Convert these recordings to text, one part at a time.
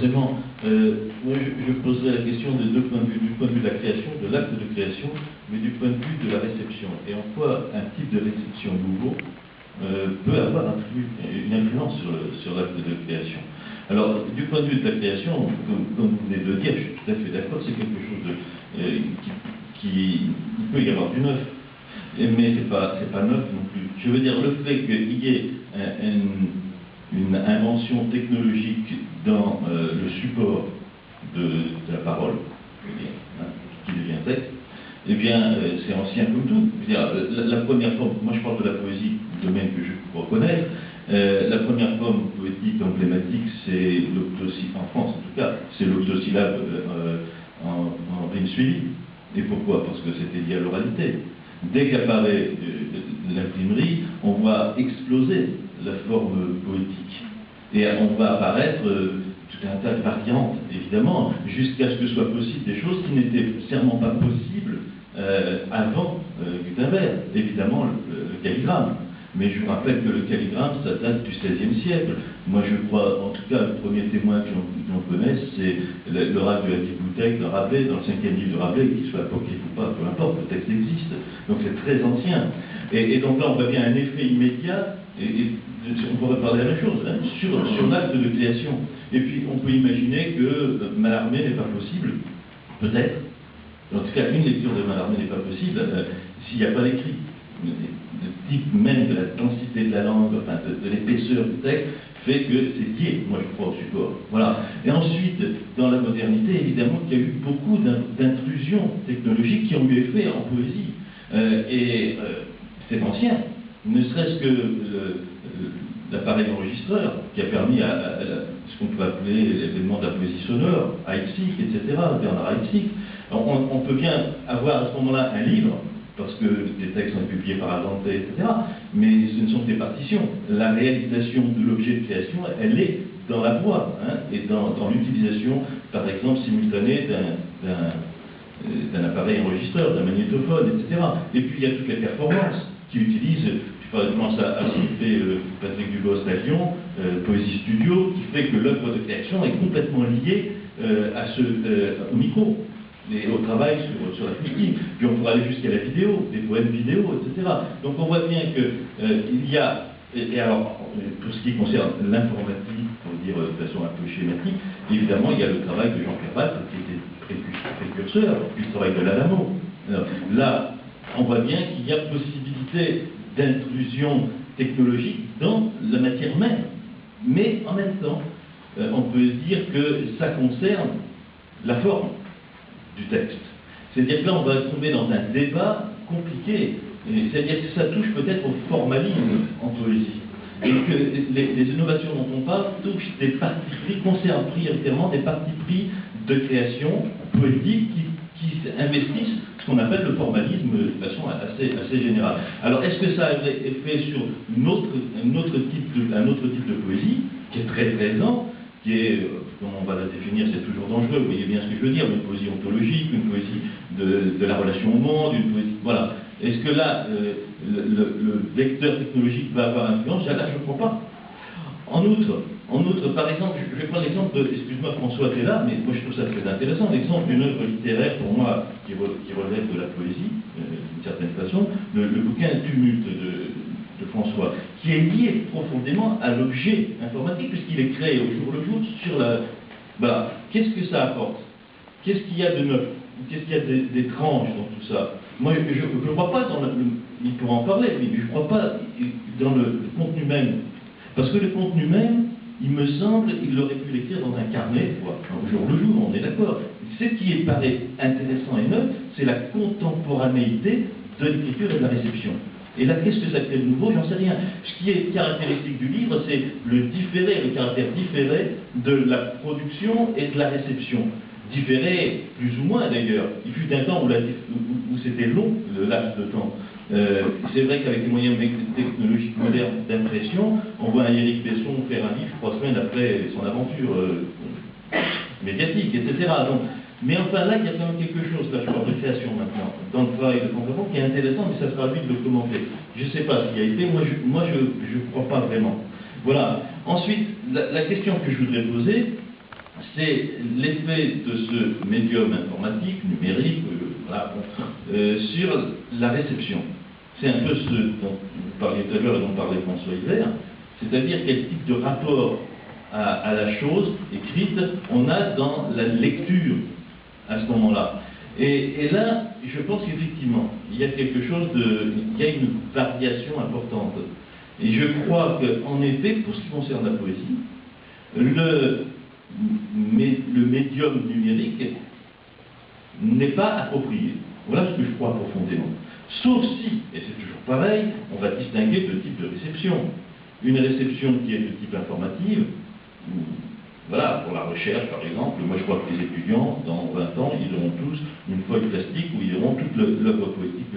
Forcément, moi je poserais la question de deux points de vue, du point de vue de la création, de l'acte de création, mais du point de vue de la réception. Et en quoi un type de réception nouveau peut avoir une influence sur l'acte de création. Alors, du point de vue de la création, comme vous venez de le dire, je suis tout à fait d'accord, c'est quelque chose il peut y avoir du neuf, mais c'est pas neuf non plus. Je veux dire, le fait qu'il y ait une invention technologique dans le support de la parole, qui devient texte, eh bien, c'est ancien comme tout. Je veux dire, la première forme, moi je parle de la poésie, domaine que je reconnais, la première forme poétique emblématique, c'est l'octosyllabe, en France en tout cas, c'est l'octosyllabe en rime suivie. Et pourquoi? Parce que c'était lié à l'oralité. Dès qu'apparaît l'imprimerie, on va exploser la forme poétique. Et on va apparaître tout un tas de variantes, évidemment, jusqu'à ce que soient possibles des choses qui n'étaient sûrement pas possibles avant Gutenberg. Évidemment, le calligramme. Mais je vous rappelle que le calligramme, ça date du XVIe siècle. Moi, je crois, en tout cas, le premier témoin que j'en connaisse, c'est l'oracle de la bibliothèque de Rabelais, dans le 5e livre de Rabelais, qu'il soit apocryphe ou pas, peu importe, le texte existe. Donc c'est très ancien. Et donc là, on voit bien un effet immédiat, et on pourrait parler de la même chose, hein, sur l'acte de création. Et puis, on peut imaginer que Mallarmé n'est pas possible, peut-être. En tout cas, une lecture de Mallarmé n'est pas possible s'il n'y a pas l'écrit. Le type même de la densité de la langue, enfin de l'épaisseur du texte, fait que c'est lié, moi je crois, au support. Voilà. Et ensuite, dans la modernité, évidemment qu'il y a eu beaucoup d'intrusions technologiques qui ont eu effet en poésie. C'est ancien, ne serait-ce que l'appareil enregistreur qui a permis à ce qu'on peut appeler l'événement de la poésie sonore, Heitsig, etc., Bernard Heitsig. On peut bien avoir à ce moment-là un livre, parce que des textes sont publiés par Adante, etc. Mais ce ne sont que des partitions. La réalisation de l'objet de création, elle est dans la voix, hein, et dans l'utilisation, par exemple, simultanée d'un appareil enregistreur, d'un magnétophone, etc. Et puis il y a toutes les performances qui utilisent, je pense à ce que fait Patrick Dubosc à Lyon, Poésie Studio, qui fait que l'œuvre de création est complètement liée au micro. Et au travail sur la fluidité. Puis on pourra aller jusqu'à la vidéo, des poèmes vidéo, etc. Donc on voit bien qu'il y a, et alors, pour ce qui concerne l'informatique, pour dire de façon un peu schématique, évidemment, il y a le travail de Jean-Pierre Batte, qui était précurseur, puis le travail de l'Alamo. Là, on voit bien qu'il y a possibilité d'intrusion technologique dans la matière même. Mais en même temps, on peut dire que ça concerne la forme du texte. C'est-à-dire que là, on va tomber dans un débat compliqué. C'est-à-dire que ça touche peut-être au formalisme en poésie. Et que les innovations dont on parle touchent des partis pris, concernent prioritairement des partis pris de création poétique qui investissent ce qu'on appelle le formalisme de façon assez générale. Alors, est-ce que ça a effet sur un autre type de poésie, qui est très présent, qui est, comment on va la définir, c'est toujours dangereux, vous voyez bien ce que je veux dire, une poésie ontologique, une poésie de la relation au monde, une poésie... Voilà. Est-ce que là, le vecteur technologique va avoir influence? Là, je ne crois pas. En outre, par exemple, je vais prendre l'exemple de, excuse-moi François, tu es là, mais moi je trouve ça très intéressant, l'exemple d'une œuvre littéraire, pour moi, qui relève de la poésie, d'une certaine façon, le bouquin Tumulte de François, qui est lié profondément à l'objet informatique, puisqu'il est créé au jour le jour sur la... Voilà. Qu'est-ce que ça apporte? Qu'est-ce qu'il y a de neuf? Qu'est-ce qu'il y a d'étrange dans tout ça? Moi, je ne crois pas dans il pourra en parler, mais je ne crois pas dans le contenu même. Parce que le contenu même, il me semble, il aurait pu l'écrire dans un carnet, quoi, au jour le jour, on est d'accord. Ce qui paraît intéressant et neuf, c'est la contemporanéité de l'écriture et de la réception. Et là, qu'est-ce que ça crée de nouveau? J'en sais rien. Ce qui est caractéristique du livre, c'est le caractère différé de la production et de la réception. Différé, plus ou moins d'ailleurs. Il fut un temps où c'était long, le laps de temps. C'est vrai qu'avec les moyens technologiques modernes d'impression, on voit un Éric Besson faire un livre 3 semaines après son aventure médiatique, etc. Donc, mais enfin là, il y a quand même quelque chose, là je parle de création maintenant, dans le travail de Convergent, qui est intéressant, mais ça sera à lui de le commenter. Je ne sais pas ce qui a été, moi je ne crois pas vraiment. Voilà. Ensuite, la question que je voudrais poser, c'est l'effet de ce médium informatique, numérique, voilà, sur la réception. C'est un peu ce dont vous parliez tout à l'heure et dont parlait François Hiver, c'est-à-dire quel type de rapport à la chose écrite on a dans la lecture à ce moment-là. Et là, je pense qu'effectivement, il y a quelque chose il y a une variation importante. Et je crois qu'en effet, pour ce qui concerne la poésie, le médium numérique n'est pas approprié. Voilà ce que je crois profondément. Sauf si, et c'est toujours pareil, on va distinguer deux types de réception. Une réception qui est de type informative, voilà, pour la recherche par exemple, moi je crois que les étudiants, dans 20 ans, ils auront tous une feuille plastique où ils auront toute l'œuvre poétique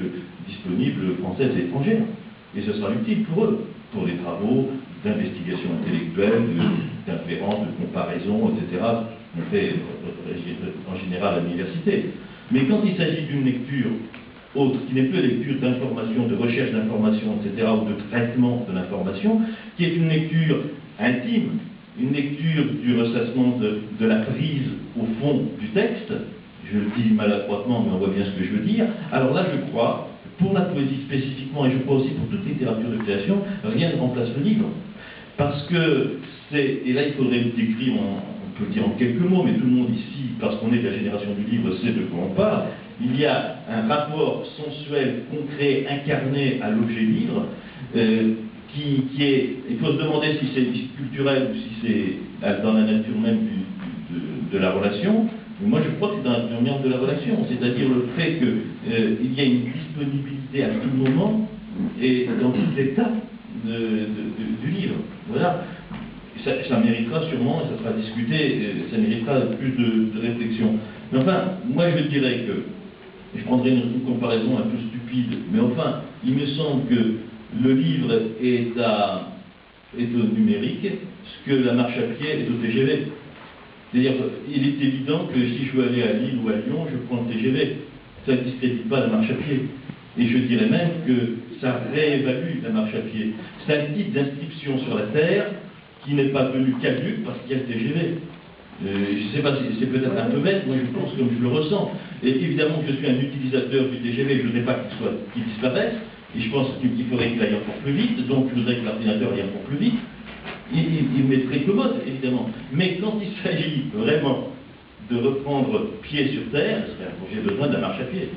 disponible, française et étrangère. Et ce sera utile pour eux, pour des travaux d'investigation intellectuelle, d'inférence, de comparaison, etc. On fait en général à l'université. Mais quand il s'agit d'une lecture autre, qui n'est plus une lecture d'information, de recherche d'information, etc., ou de traitement de l'information, qui est une lecture intime, une lecture du ressassement de la prise au fond du texte, je le dis maladroitement, mais on voit bien ce que je veux dire, alors là je crois, pour la poésie spécifiquement, et je crois aussi pour toute littérature de création, rien ne remplace le livre. Parce que c'est, et là il faudrait le décrire, on peut le dire en quelques mots, mais tout le monde ici, parce qu'on est de la génération du livre, sait de quoi on parle, il y a un rapport sensuel, concret, incarné à l'objet livre, qui est, il faut se demander si c'est culturel ou si c'est dans la nature même de la relation. Mais moi je crois que c'est dans la nature même de la relation, c'est-à-dire le fait qu'il y a une disponibilité à tout moment et dans tout état du livre. Voilà. Ça méritera sûrement, et ça sera discuté, ça méritera plus de réflexion. Mais enfin, moi je dirais que, je prendrai une comparaison un peu stupide, mais enfin, il me semble que le livre est au numérique, ce que la marche à pied est au TGV. C'est-à-dire, il est évident que si je veux aller à Lille ou à Lyon, je prends le TGV. Ça ne discrédite pas la marche à pied. Et je dirais même que ça réévalue la marche à pied. C'est un type d'inscription sur la Terre qui n'est pas devenu caduc parce qu'il y a le TGV. Je ne sais pas si c'est peut-être un peu bête, moi je pense comme je le ressens. Et évidemment que je suis un utilisateur du TGV, je ne voudrais pas qu'il disparaisse, et je pense qu'il faudrait qu'il aille encore plus vite, donc je voudrais que l'ordinateur aille encore plus vite. Il m'est très commode, évidemment. Mais quand il s'agit vraiment de reprendre pied sur terre, j'ai besoin de la marche à pied.